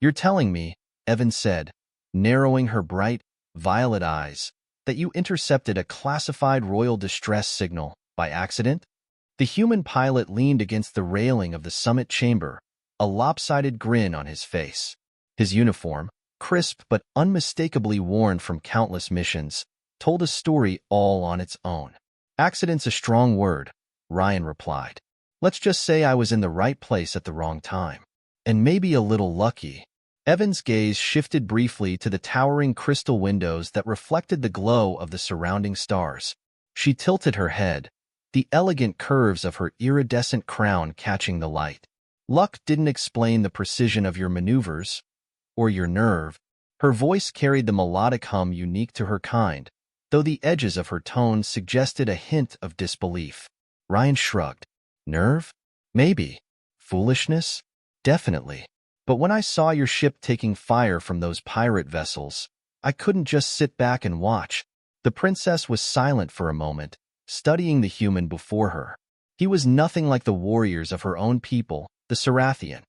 "You're telling me," Aevan said, narrowing her bright, violet eyes, "that you intercepted a classified royal distress signal by accident?" The human pilot leaned against the railing of the summit chamber, a lopsided grin on his face. His uniform, crisp but unmistakably worn from countless missions, told a story all on its own. "Accident's a strong word," Ryan replied. "Let's just say I was in the right place at the wrong time. And maybe a little lucky." Aevan's gaze shifted briefly to the towering crystal windows that reflected the glow of the surrounding stars. She tilted her head, the elegant curves of her iridescent crown catching the light. "Luck didn't explain the precision of your maneuvers, or your nerve." Her voice carried the melodic hum unique to her kind, though the edges of her tone suggested a hint of disbelief. Ryan shrugged. "Nerve? Maybe. Foolishness? Definitely. But when I saw your ship taking fire from those pirate vessels, I couldn't just sit back and watch." The princess was silent for a moment, studying the human before her. He was nothing like the warriors of her own people, the Sarathian,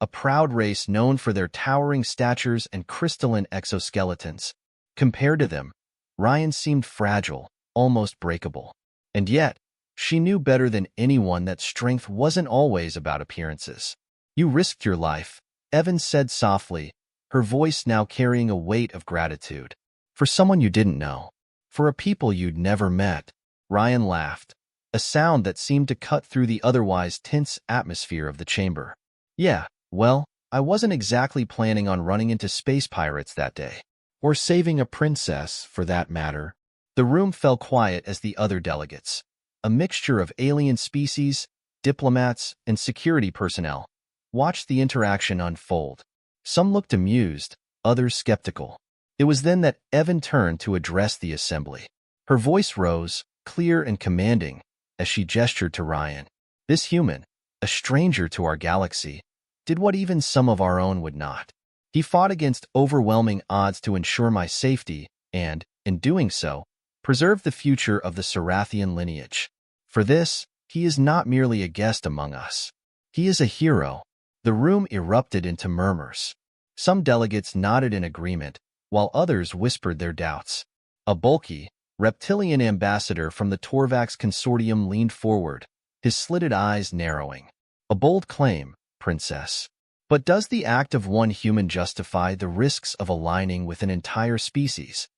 a proud race known for their towering statures and crystalline exoskeletons. Compared to them, Ryan seemed fragile, almost breakable. And yet, she knew better than anyone that strength wasn't always about appearances. "You risked your life," Aevan said softly, her voice now carrying a weight of gratitude. "For someone you didn't know. For a people you'd never met." Ryan laughed, a sound that seemed to cut through the otherwise tense atmosphere of the chamber. "Yeah, well, I wasn't exactly planning on running into space pirates that day. Or saving a princess, for that matter." The room fell quiet as the other delegates, a mixture of alien species, diplomats, and security personnel, watched the interaction unfold. Some looked amused, others skeptical. It was then that Aevan turned to address the assembly. Her voice rose, clear and commanding, as she gestured to Ryan. "This human, a stranger to our galaxy, did what even some of our own would not. He fought against overwhelming odds to ensure my safety and, in doing so, preserve the future of the Sarathian lineage. For this, he is not merely a guest among us. He is a hero." The room erupted into murmurs. Some delegates nodded in agreement, while others whispered their doubts. A bulky, reptilian ambassador from the Torvax consortium leaned forward, his slitted eyes narrowing. "A bold claim, Princess. But does the act of one human justify the risks of aligning with an entire species?"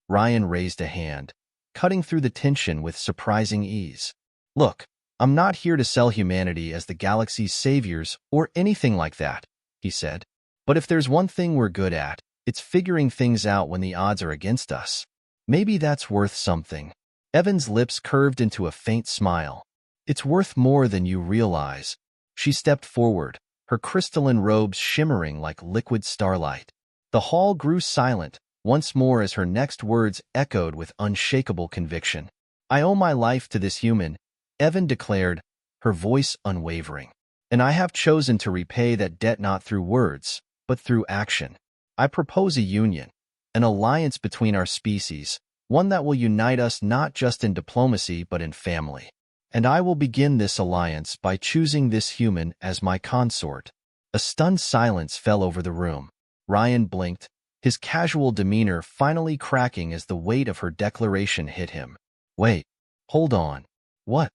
Ryan raised a hand, cutting through the tension with surprising ease. "Look, I'm not here to sell humanity as the galaxy's saviors or anything like that," he said. "But if there's one thing we're good at, it's figuring things out when the odds are against us. Maybe that's worth something." Aevan's lips curved into a faint smile. "It's worth more than you realize." She stepped forward, her crystalline robes shimmering like liquid starlight. The hall grew silent, once more as her next words echoed with unshakable conviction. "I owe my life to this human," Aevan declared, her voice unwavering. "And I have chosen to repay that debt not through words, but through action. I propose a union, an alliance between our species, one that will unite us not just in diplomacy but in family. And I will begin this alliance by choosing this human as my consort." A stunned silence fell over the room. Ryan blinked, his casual demeanor finally cracking as the weight of her declaration hit him. "Wait, hold on. What?"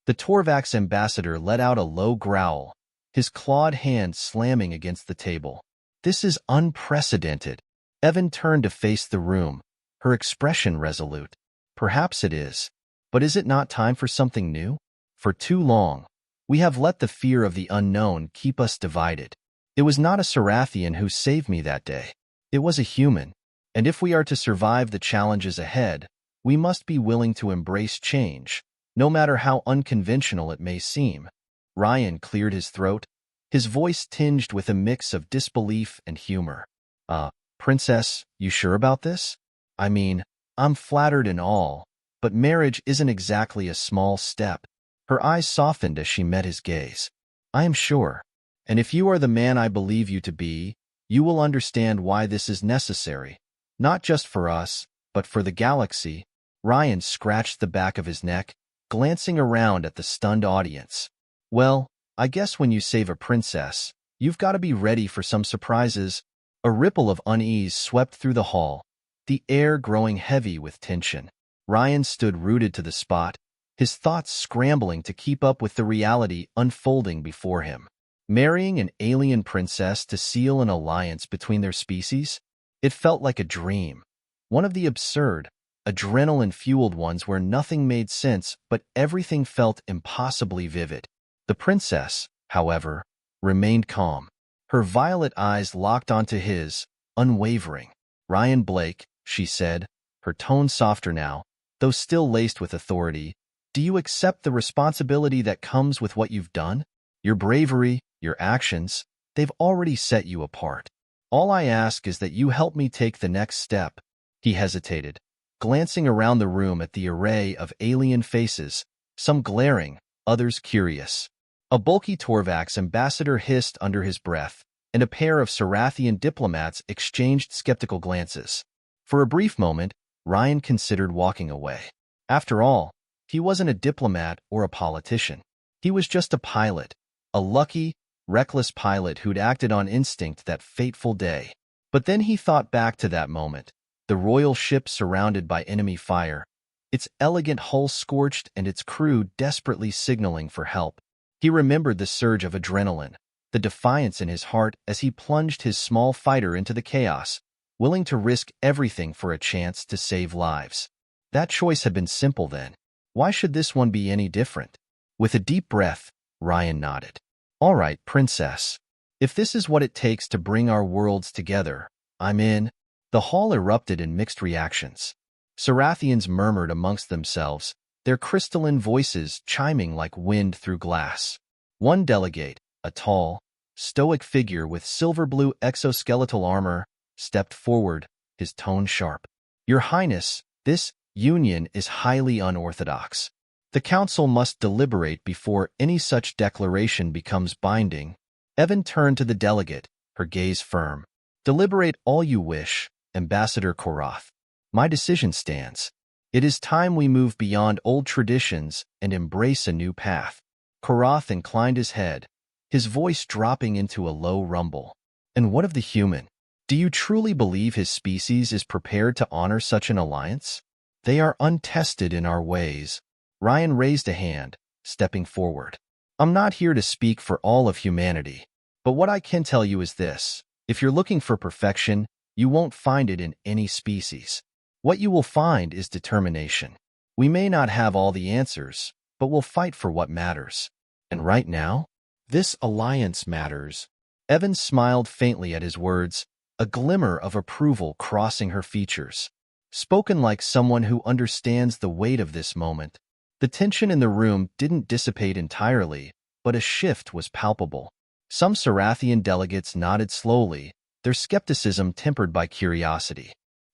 The Torvax ambassador let out a low growl, his clawed hand slamming against the table. "This is unprecedented." Aevan turned to face the room, her expression resolute. "Perhaps it is. But is it not time for something new? For too long, we have let the fear of the unknown keep us divided. It was not a Sarathian who saved me that day. It was a human. And if we are to survive the challenges ahead, we must be willing to embrace change, no matter how unconventional it may seem." Ryan cleared his throat, his voice tinged with a mix of disbelief and humor. Princess, you sure about this? I mean, I'm flattered and all, but marriage isn't exactly a small step." Her eyes softened as she met his gaze. "I am sure. And if you are the man I believe you to be, you will understand why this is necessary, not just for us, but for the galaxy." Ryan scratched the back of his neck, glancing around at the stunned audience. "Well, I guess when you save a princess, You've got to be ready for some surprises." A ripple of unease swept through the hall, the air growing heavy with tension. Ryan stood rooted to the spot, his thoughts scrambling to keep up with the reality unfolding before him. Marrying an alien princess to seal an alliance between their species? It felt like a dream. One of the absurd, adrenaline-fueled ones where nothing made sense but everything felt impossibly vivid. The princess, however, remained calm. Her violet eyes locked onto his, unwavering. "Ryan Blake," she said, her tone softer now, though still laced with authority, "do you accept the responsibility that comes with what you've done? Your bravery, your actions, they've already set you apart. All I ask is that you help me take the next step." He hesitated, glancing around the room at the array of alien faces, some glaring, others curious. A bulky Torvax ambassador hissed under his breath, and a pair of Sarathian diplomats exchanged skeptical glances. For a brief moment, Ryan considered walking away. After all, he wasn't a diplomat or a politician. He was just a pilot, a lucky, reckless pilot who'd acted on instinct that fateful day. But then he thought back to that moment, the royal ship surrounded by enemy fire, its elegant hull scorched and its crew desperately signaling for help. He remembered the surge of adrenaline, the defiance in his heart as he plunged his small fighter into the chaos, willing to risk everything for a chance to save lives. That choice had been simple then. Why should this one be any different? With a deep breath, Ryan nodded. "All right, princess. If this is what it takes to bring our worlds together, I'm in." The hall erupted in mixed reactions. Sarathians murmured amongst themselves, their crystalline voices chiming like wind through glass. One delegate, a tall, stoic figure with silver-blue exoskeletal armor, stepped forward, his tone sharp. "Your Highness, this union is highly unorthodox. The Council must deliberate before any such declaration becomes binding." Aevan turned to the delegate, her gaze firm. "Deliberate all you wish, Ambassador Korath. My decision stands. It is time we move beyond old traditions and embrace a new path." Korath inclined his head, his voice dropping into a low rumble. "And what of the human? Do you truly believe his species is prepared to honor such an alliance? They are untested in our ways." Ryan raised a hand, stepping forward. "I'm not here to speak for all of humanity, but what I can tell you is this. If you're looking for perfection, you won't find it in any species. What you will find is determination. We may not have all the answers, but we'll fight for what matters. And right now, this alliance matters." Aevan smiled faintly at his words, a glimmer of approval crossing her features. Spoken like someone who understands the weight of this moment. The tension in the room didn't dissipate entirely, but a shift was palpable. Some Sarathian delegates nodded slowly, their skepticism tempered by curiosity.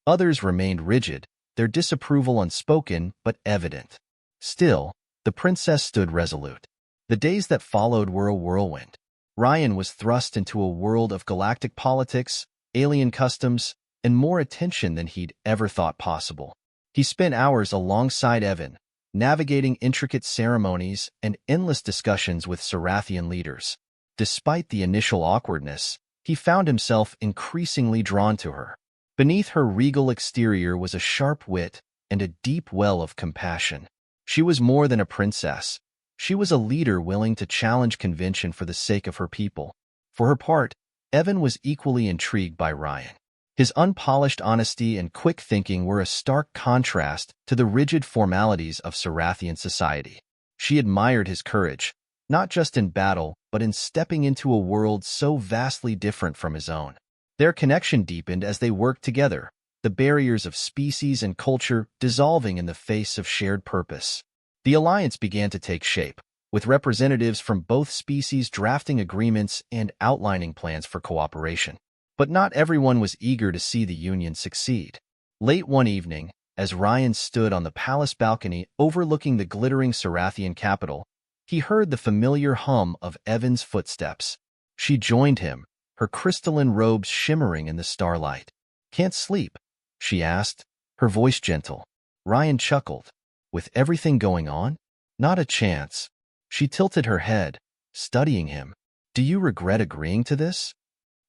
Others remained rigid, their disapproval unspoken but evident. Still, the princess stood resolute. The days that followed were a whirlwind. Ryan was thrust into a world of galactic politics, alien customs, and more attention than he'd ever thought possible. He spent hours alongside Aevan, navigating intricate ceremonies and endless discussions with Sarathian leaders. Despite the initial awkwardness, he found himself increasingly drawn to her. Beneath her regal exterior was a sharp wit and a deep well of compassion. She was more than a princess. She was a leader willing to challenge convention for the sake of her people. For her part, Aevan was equally intrigued by Ryan. His unpolished honesty and quick thinking were a stark contrast to the rigid formalities of Sarathian society. She admired his courage, not just in battle, but in stepping into a world so vastly different from his own. Their connection deepened as they worked together, the barriers of species and culture dissolving in the face of shared purpose. The alliance began to take shape, with representatives from both species drafting agreements and outlining plans for cooperation. But not everyone was eager to see the union succeed. Late one evening, as Ryan stood on the palace balcony overlooking the glittering Sarathian capital, he heard the familiar hum of Aevan's footsteps. She joined him, her crystalline robes shimmering in the starlight. "Can't sleep?" she asked, her voice gentle. Ryan chuckled. "With everything going on? Not a chance." She tilted her head, studying him. Do you regret agreeing to this?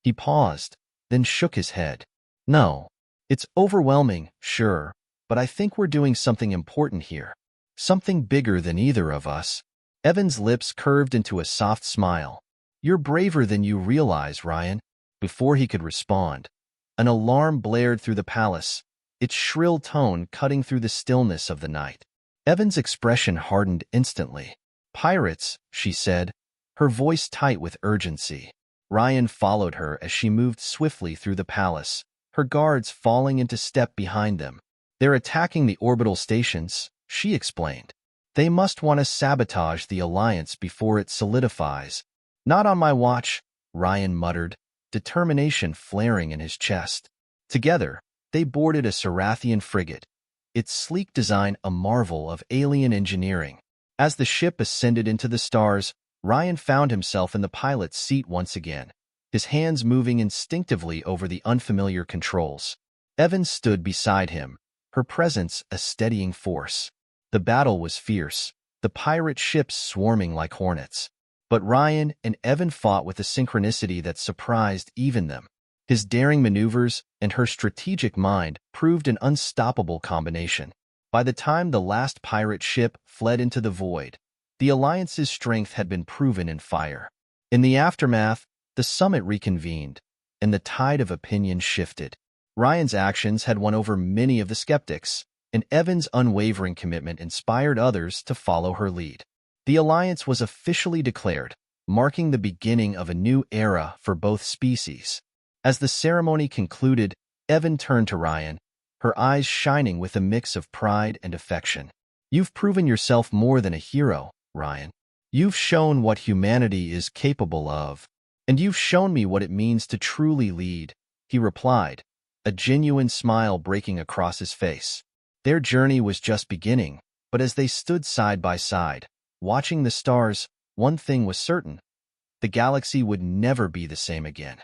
He paused, then shook his head. No. It's overwhelming, sure, but I think we're doing something important here. Something bigger than either of us. Aevan's lips curved into a soft smile. You're braver than you realize, Ryan. Before he could respond, an alarm blared through the palace, its shrill tone cutting through the stillness of the night. Aevan's expression hardened instantly. Pirates, she said, her voice tight with urgency. Ryan followed her as she moved swiftly through the palace, her guards falling into step behind them. They're attacking the orbital stations, she explained. They must want to sabotage the alliance before it solidifies. Not on my watch, Ryan muttered, determination flaring in his chest. Together, they boarded a Sarathian frigate, its sleek design a marvel of alien engineering. As the ship ascended into the stars, Ryan found himself in the pilot's seat once again, his hands moving instinctively over the unfamiliar controls. Aevan stood beside him, her presence a steadying force. The battle was fierce, the pirate ships swarming like hornets. But Ryan and Aevan fought with a synchronicity that surprised even them. His daring maneuvers and her strategic mind proved an unstoppable combination. By the time the last pirate ship fled into the void, the Alliance's strength had been proven in fire. In the aftermath, the summit reconvened, and the tide of opinion shifted. Ryan's actions had won over many of the skeptics, and Aevan's unwavering commitment inspired others to follow her lead. The alliance was officially declared, marking the beginning of a new era for both species. As the ceremony concluded, Aevan turned to Ryan, her eyes shining with a mix of pride and affection. You've proven yourself more than a hero, Ryan. You've shown what humanity is capable of, and you've shown me what it means to truly lead, he replied, a genuine smile breaking across his face. Their journey was just beginning, but as they stood side by side, watching the stars, one thing was certain: the galaxy would never be the same again.